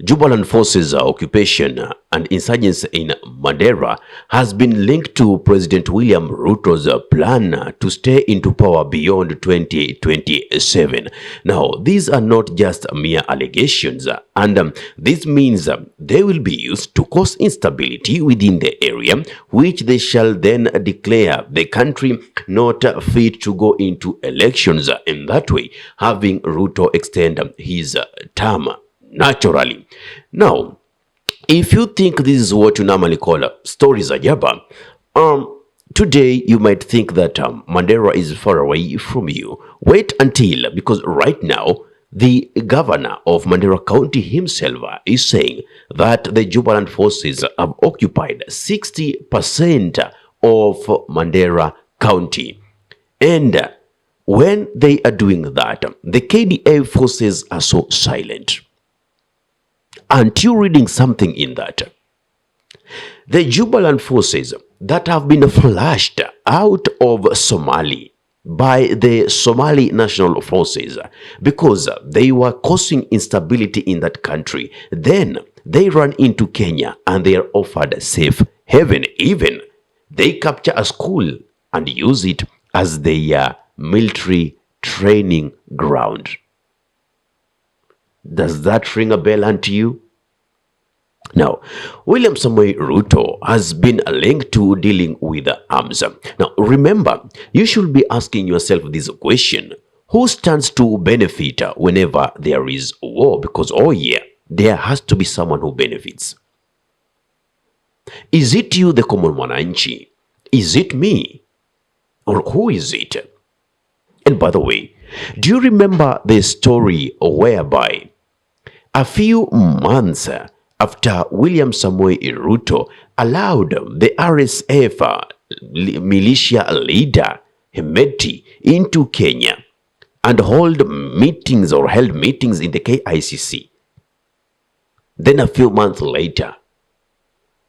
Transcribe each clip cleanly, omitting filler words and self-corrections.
Jubaland forces occupation and insurgents in Mandera has been linked to President William Ruto's plan to stay into power beyond 2027. Now, these are not just mere allegations, and this means they will be used to cause instability within the area, which they shall then declare the country not fit to go into elections. In that way, having Ruto extend his term naturally. Now, if you think this is what you normally call stories ajaba, today you might think that Mandera is far away from you. Wait until, because right now, the governor of Mandera County himself is saying that the Jubaland forces have occupied 60% of Mandera County. And when they are doing that, the KDA forces are so silent. Aren't you reading something in that? The Jubaland forces that have been flushed out of Somali by the Somali National Forces because they were causing instability in that country. Then they run into Kenya and they are offered safe haven. Even they capture a school and use it as their military training ground. Does that ring a bell unto you? Now, William Samoei Ruto has been linked to dealing with arms. Now, remember, you should be asking yourself this question: who stands to benefit whenever there is war? Because, oh yeah, there has to be someone who benefits. Is it you, the common mwananchi? Is it me? Or who is it? And by the way, do you remember the story whereby a few months after William Samoei Ruto allowed the RSF militia leader Hemeti into Kenya and held meetings in the KICC? Then a few months later,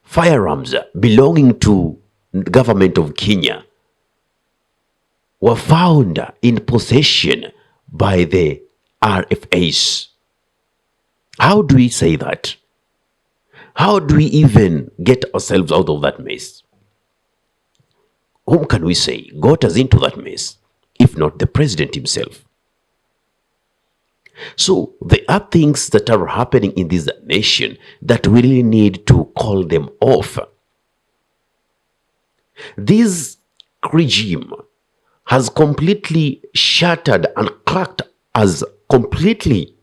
firearms belonging to the government of Kenya were found in possession by the RFAs. How do we say that? How do we even get ourselves out of that mess? Whom can we say got us into that mess, if not the president himself? So there are things that are happening in this nation that we really need to call them off. This regime has completely shattered and cracked as completely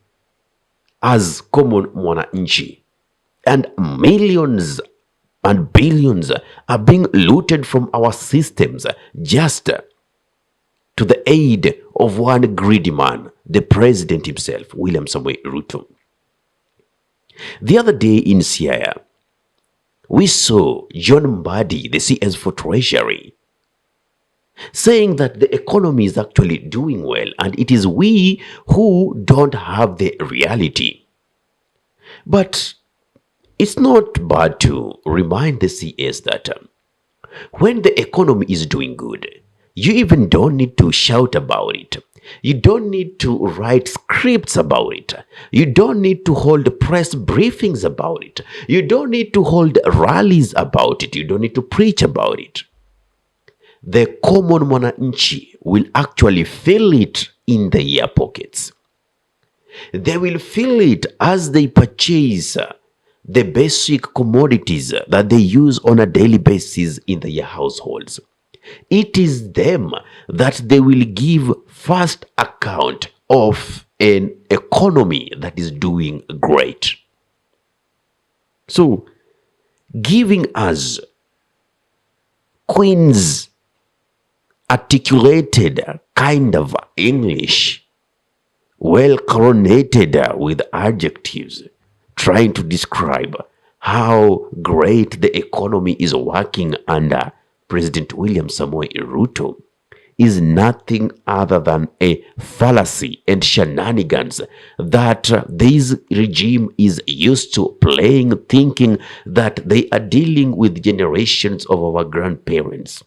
as common mwananchi. And millions and billions are being looted from our systems just to the aid of one greedy man, the president himself, William Samoei Ruto. The other day in Siaya, we saw John Mbadi, the CS for Treasury, saying that the economy is actually doing well and it is we who don't have the reality. But it's not bad to remind the CS that when the economy is doing good, you even don't need to shout about it. You don't need to write scripts about it. You don't need to hold press briefings about it. You don't need to hold rallies about it. You don't need to preach about it. The common mwananchi will actually feel it in their pockets. They will feel it as they purchase the basic commodities that they use on a daily basis in their households. It is them that they will give first account of an economy that is doing great. So, giving us Queen's articulated kind of English, well coronated with adjectives, trying to describe how great the economy is working under President William Samoei Ruto is nothing other than a fallacy and shenanigans that this regime is used to playing, thinking that they are dealing with generations of our grandparents.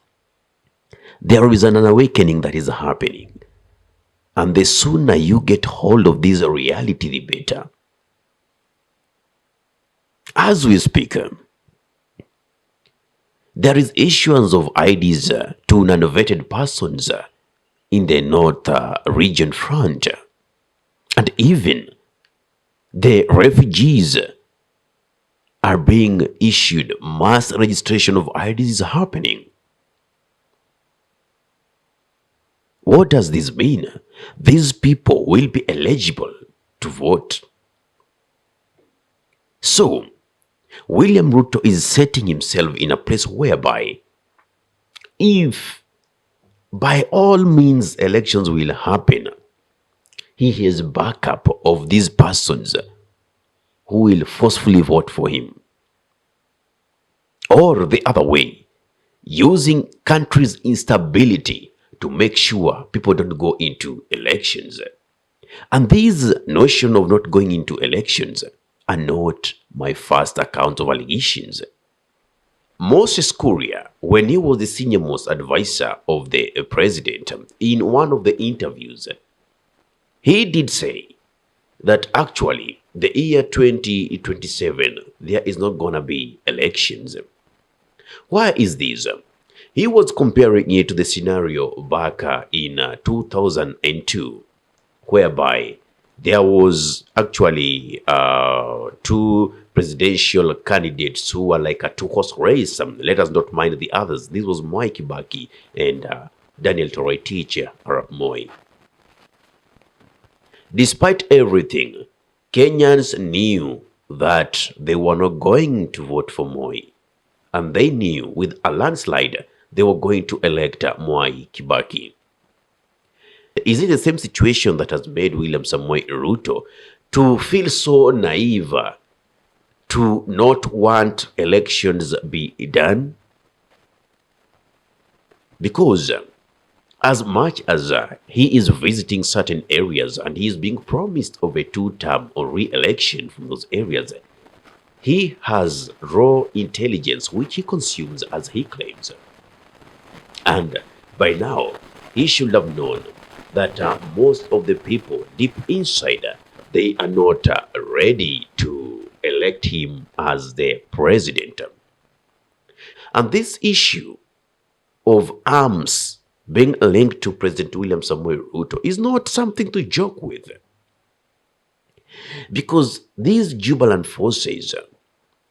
There is an awakening that is happening, and the sooner you get hold of this reality, the better. As we speak, there is issuance of IDs to non-vetted persons in the North region front. And even the refugees are being issued. Mass registration of IDs is happening. What does this mean? These people will be eligible to vote. So, William Ruto is setting himself in a place whereby if by all means elections will happen, he has backup of these persons who will forcefully vote for him. Or the other way, using country's instability to make sure people don't go into elections. And this notion of not going into elections are not my first account of allegations. Moses Kuria, when he was the senior most advisor of the president, in one of the interviews, he did say that actually the year 2027, there is not going to be elections. Why is this? He was comparing it to the scenario back in 2002, whereby there was actually two presidential candidates who were like a two-horse race. Let us not mind the others. This was Mwai Kibaki and Daniel Toroitich Arap Moi. Despite everything, Kenyans knew that they were not going to vote for Moi. And they knew with a landslide they were going to elect Mwai Kibaki. Is it the same situation that has made William Samoei Ruto to feel so naive to not want elections be done? Because as much as he is visiting certain areas and he is being promised of a two-term or re-election from those areas, he has raw intelligence which he consumes as he claims. And by now, he should have known that most of the people deep inside, they are not ready to elect him as the president. And this issue of arms being linked to President William Samoei Ruto is not something to joke with. Because these Jubaland forces,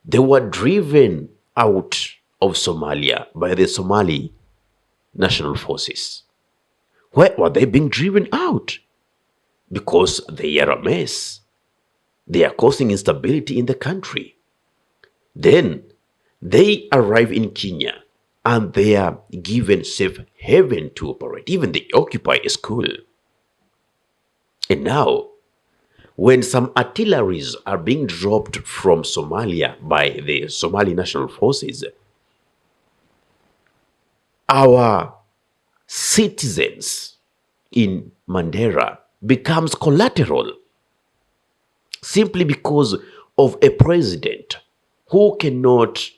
they were driven out of Somalia by the Somali National Forces. Why were they being driven out? Because they are a mess. They are causing instability in the country. Then they arrive in Kenya and they are given safe haven to operate. Even they occupy a school. And now, when some artilleries are being dropped from Somalia by the Somali National Forces, our citizens in Mandera becomes collateral simply because of a president who cannot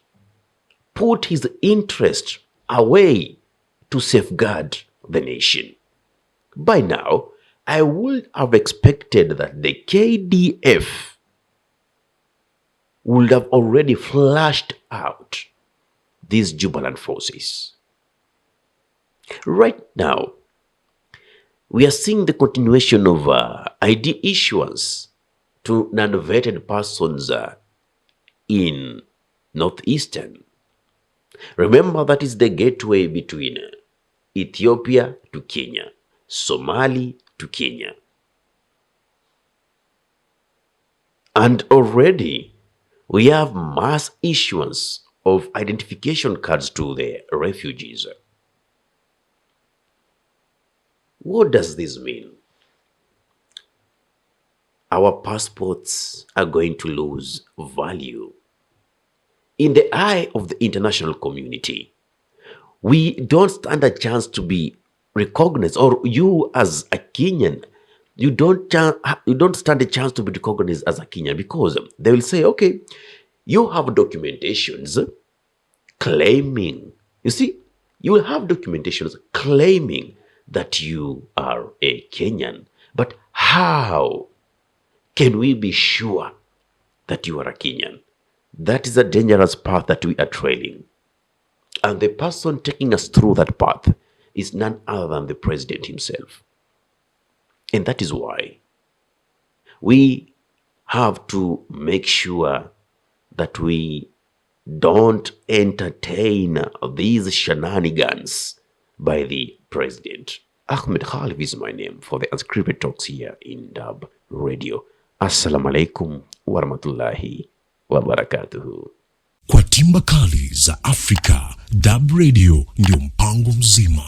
put his interest away to safeguard the nation. By now, I would have expected that the KDF would have already flushed out these Jubaland forces. Right now, we are seeing the continuation of ID issuance to non-vetted persons in northeastern. Remember, that is the gateway between Ethiopia to Kenya, Somali to Kenya. And already we have mass issuance of identification cards to the refugees. What does this mean? Our passports are going to lose value. In the eye of the international community, we don't stand a chance to be recognized, or you as a Kenyan, you don't stand a chance to be recognized as a Kenyan, because they will say, okay, you have documentations claiming, you see, you will have documentations claiming that you are a Kenyan, but how can we be sure that you are a Kenyan? That is a dangerous path that we are trailing. And the person taking us through that path is none other than the president himself. And that is why we have to make sure that we don't entertain these shenanigans by the president. Ahmed Khalif is my name for the Unscripted Talks here in Dub Radio. Assalamu alaikum warahmatullahi wabarakatuhu. Kwa timba kali za Afrika, Dub Radio ndio mpango mzima.